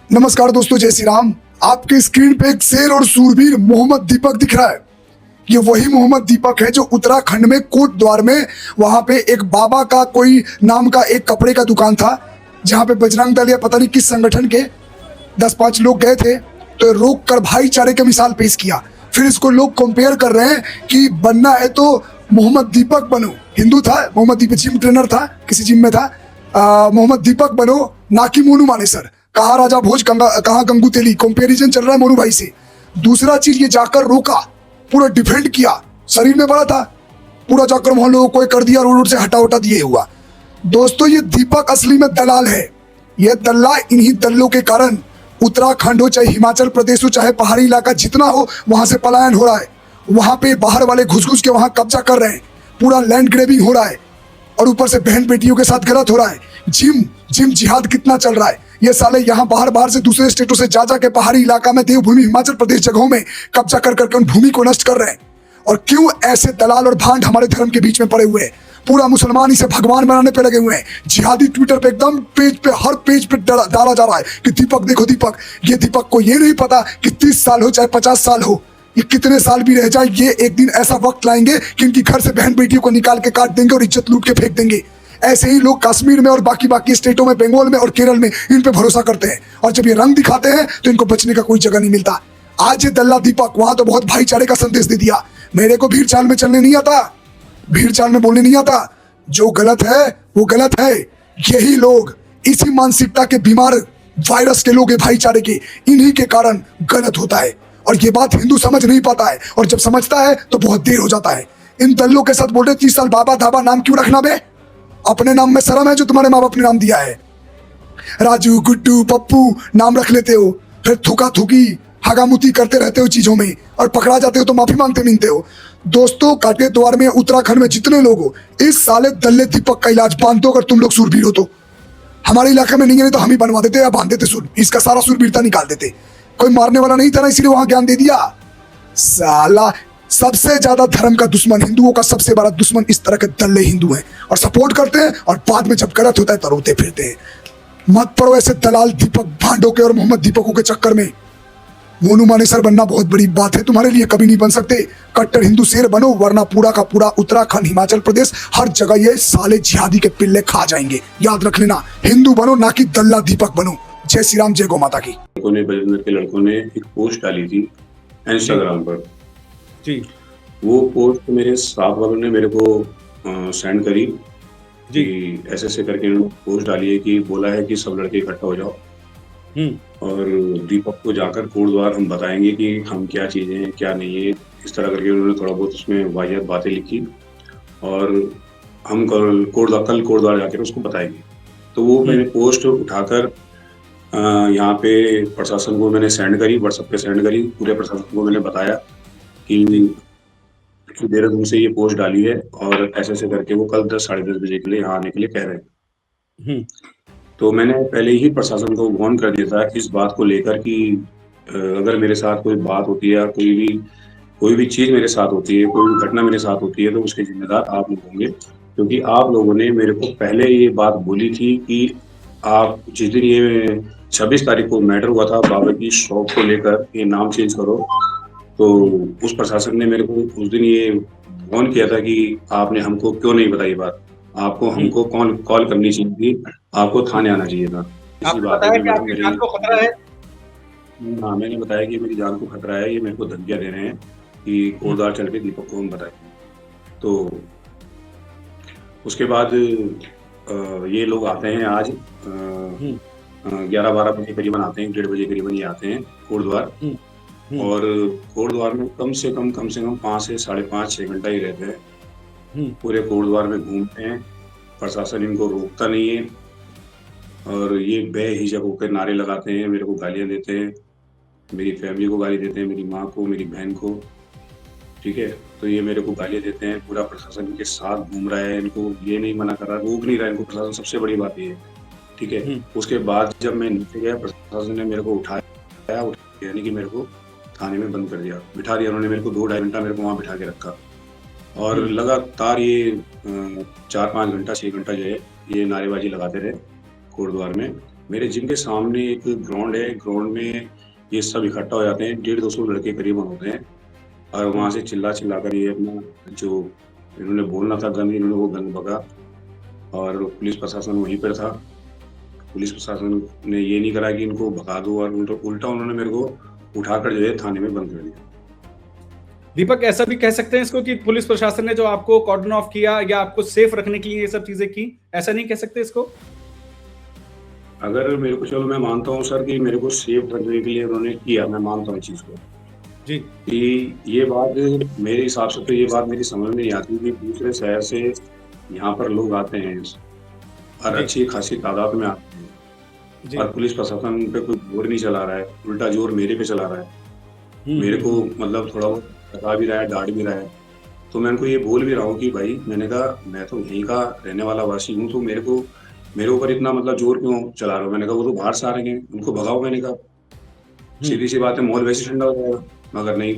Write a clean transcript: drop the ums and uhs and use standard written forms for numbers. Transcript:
नमस्कार दोस्तों, जय श्री राम। आपके स्क्रीन पे एक शेर और सूरवीर मोहम्मद दीपक दिख रहा है। ये वही मोहम्मद दीपक है जो उत्तराखंड में कोटद्वार में वहां पे एक बाबा का कोई नाम का एक कपड़े का दुकान था, जहां पे बजरंग दल या पता नहीं किस संगठन के 10-5 लोग गए थे, तो रोक कर भाईचारे की मिसाल पेश किया। फिर इसको लोग कंपेयर कर रहे हैं कि बनना है तो मोहम्मद दीपक बनो। हिंदू था मोहम्मद दीपक, जिम ट्रेनर था, किसी जिम में था। मोहम्मद दीपक बनो, ना कि मोनू मानेसर। कहा राजा भोज, कहा गंगू तेली। कंपेरिजन चल रहा है मोनू भाई से। दूसरा चीज, ये जाकर रोका, पूरा डिफेंड किया। शरीर में बड़ा था, पूरा जाकर वहां लोगों को कर दिया, रोड से हटा उटा दिए हुआ। दोस्तों, ये दीपक असली में दलाल है। ये दल्ला, इन्हीं दल्लों के कारण उत्तराखंड हो चाहे हिमाचल प्रदेश हो चाहे पहाड़ी इलाका जितना हो, वहां से पलायन हो रहा है। वहां पे बाहर वाले घुस घुस के वहां कब्जा कर रहे हैं, पूरा लैंड ग्रेबिंग हो रहा है, और ऊपर से बहन बेटियों के साथ गलत हो रहा है। जिम जिम जिहाद कितना चल रहा है। ये साले यहाँ बाहर से दूसरे स्टेटों से जा के पहाड़ी इलाका में, देवभूमि हिमाचल प्रदेश जगहों में कब्जा कर करके उन भूमि को नष्ट कर रहे हैं। और क्यों ऐसे दलाल और भांड हमारे धर्म के बीच में पड़े हुए हैं। पूरा मुसलमान इसे भगवान बनाने पे लगे हुए हैं। जिहादी ट्विटर पे एकदम पेज पे, हर पेज पे डाला जा रहा है कि दीपक देखो दीपक। ये दीपक को ये नहीं पता कि 30 साल हो चाहे 50 साल हो, ये कितने साल भी रह जाए, ये एक दिन ऐसा वक्त लाएंगे कि इनकी घर से बहन बेटियों को निकाल के काट देंगे और इज्जत लूट के फेंक देंगे। ऐसे ही लोग कश्मीर में और बाकी स्टेटों में, बंगाल में और केरल में इन पे भरोसा करते हैं, और जब ये रंग दिखाते हैं तो इनको बचने का कोई जगह नहीं मिलता। आज ये दल्ला दीपक वहां तो बहुत भाईचारे का संदेश दे दिया। मेरे को भीड़ चाल में चलने नहीं आता, भीड़ चाल में बोलने नहीं आता। जो गलत है वो गलत है। यही लोग, इसी मानसिकता के बीमार वायरस के लोग, भाईचारे के, इन्हीं के कारण गलत होता है। और ये बात हिंदू समझ नहीं पाता है, और जब समझता है तो बहुत देर हो जाता है। इन दल्लों के साथ बोल रहे 30 साल बाबा धाबा नाम क्यों रखना बे? अपने नाम में शर्म है जो तुम्हारे माँ बाप ने नाम दिया है। राजू, गुड्डू, पप्पू नाम रख लेते हो, फिर थूका थूकी हगामुती करते रहते हो चीजों में, और पकड़ा जाते हो तो माफी मांगते हो। दोस्तों, काटे द्वार में, उत्तराखंड में जितने लोग हो, इस साले दल्ले दीपक का इलाज बांध दो। अगर तुम लोग सूरबीर हो तो हमारे इलाके में नहीं है, तो हम ही बनवा देते या बांध देते सूर, इसका सारा सूरबीरता निकाल देते। कोई मारने वाला नहीं था ना, इसलिए वहां ज्ञान दे दिया। साला सबसे ज्यादा धर्म का दुश्मन, हिंदुओं का सबसे बड़ा दुश्मन इस तरह के दल्ले हिंदू हैं, और सपोर्ट करते हैं, और बाद में जब गलत होता है तो रोते फिरते हैं। मत पड़ो ऐसे दलाल दीपक भांडों के और मोहम्मद दीपकों के चक्कर में। मोनू मानेसर बनना बहुत बड़ी बात है तुम्हारे लिए, कभी नहीं बन सकते। कट्टर हिंदू शेर बनो, वरना पूरा का पूरा उत्तराखंड, हिमाचल प्रदेश, हर जगह ये साले जिहादी के पिल्ले खा जाएंगे। याद रख लेना, हिंदू बनो ना कि दल्ला दीपक बनो। जय श्री राम, जय गौ माता की। बजरंग के लड़कों ने एक पोस्ट डाली थी इंस्टाग्राम पर जी। वो पोस्ट मेरे साथ वालों ने मेरे को सेंड करी जी। कि ऐसे करके इन्होंने पोस्ट डाली है कि बोला है कि सब लड़के इकट्ठा हो जाओ, और दीपक को जाकर कोटद्वार हम बताएंगे कि हम क्या चीजें हैं क्या नहीं है। इस तरह करके उन्होंने थोड़ा बहुत उसमें वाहियात बातें लिखी, और हम कल कोटद्वार जाकर उसको बताएंगे। तो वो मैंने पोस्ट उठाकर यहाँ पे प्रशासन को मैंने सेंड करी, व्हाट्सएप पे सेंड करी। पूरे प्रशासन को मैंने बताया कि देहरादून से ये पोस्ट डाली है, और ऐसे करके वो कल 10 साढ़े 10 बजे के लिए यहाँ आने के लिए कह रहे हैं। तो मैंने पहले ही प्रशासन को वार्न कर दिया था इस बात को लेकर कि अगर मेरे साथ कोई बात होती है या कोई भी चीज मेरे साथ होती है, कोई भी घटना मेरे साथ होती है, तो उसके जिम्मेदार आप लोग होंगे। क्योंकि आप लोगों ने मेरे को पहले ये बात बोली थी कि आप जिस दिन ये 26 तारीख को मैटर हुआ था बाबा की शॉप को लेकर, ये नाम चेंज करो, तो उस प्रशासन ने मेरे को उस दिन ये वार्न किया था कि आपने हमको क्यों नहीं बताई बात, आपको हमको कॉल करनी चाहिए थी, आपको थाने आना चाहिए था। इसी बात है कि आपकी जान को खतरा है। हाँ, मैंने बताया कि मेरी जान को खतरा है, ये मेरे को धमकियां दे रहे हैं कि कोटद्वार चल के दीपक को हम बताएंगे। तो उसके बाद ये लोग आते हैं आज 11-12 बजे करीबन आते हैं, 1:30 बजे करीबन ये आते हैं कोटद्वार। और कोटद्वार में कम से कम 5 से 5.5-6 घंटा ही रहते हैं। पूरे कोटद्वार में घूमते हैं, प्रशासन इनको रोकता नहीं है, और ये बेहिजक होकर नारे लगाते हैं, मेरे को गालियां देते हैं, मेरी फैमिली को गाली देते हैं, मेरी माँ को, मेरी बहन को। ठीक है, तो ये मेरे को गालियां देते हैं। पूरा प्रशासन के साथ घूम रहा है, इनको ये नहीं मना कर रहा, रोक नहीं रहा इनको प्रशासन, सबसे बड़ी बात ये है। ठीक है, उसके बाद जब मैं नीचे गया, प्रशासन ने मेरे को उठाया, यानी कि मेरे को थाने में बंद कर दिया, बिठा दिया उन्होंने मेरे को। 2-2.5 घंटा मेरे को वहाँ बिठा के रखा, और लगातार ये 4-5 घंटा 6 घंटा जो है ये नारेबाजी लगाते रहे कोटद्वार में। मेरे जिम के सामने एक ग्राउंड है, ग्राउंड में ये सब इकट्ठा हो जाते हैं, 150-200 लड़के करीबन होते हैं और वहाँ से चिल्ला कर ये अपना जो इन्होंने बोलना था गन, इन्होंने वो गन बका और पुलिस प्रशासन वहीं पर था। पुलिस प्रशासन ने ये नहीं करा कि इनको भगा दो और उल्टा उन्होंने मेरे को उठाकर जो है थाने में बंद कर दिया। दीपक, ऐसा भी कह सकते हैं इसको कि पुलिस प्रशासन ने जो आपको कॉर्डन ऑफ किया या आपको सेफ रखने के लिए ये सब चीजें की, ऐसा नहीं कह सकते इसको? अगर मेरे को, चलो मैं मानता हूँ सर कि मेरे को सेफ रखने के लिए उन्होंने किया, मैं मानता हूँ इस चीज को जी कि ये बात मेरे हिसाब से तो ये बात मेरी समझ में नहीं आती कि दूसरे शहर से यहाँ पर लोग आते हैं और जी। अच्छी खासी तादाद में आते हैं जी और पुलिस प्रशासन पे कोई जोर नहीं चला रहा है, उल्टा जोर मेरे पे चला रहा है। मेरे को मतलब थोड़ा बहुत बता भी रहा है, डांट भी रहा है। तो मैं उनको ये बोल भी रहा हूँ कि भाई, मैंने कहा मैं तो यहीं का रहने वाला वासी हूँ, तो मेरे ऊपर इतना मतलब जोर क्यों चला रहे हो? मैंने कहा वो तो बाहर से आ रहे हैं, उनको भगाओ। मैंने कहा सीधी सी बात है, माहौल वैसे ठंडा हो जाएगा। मगर नहीं,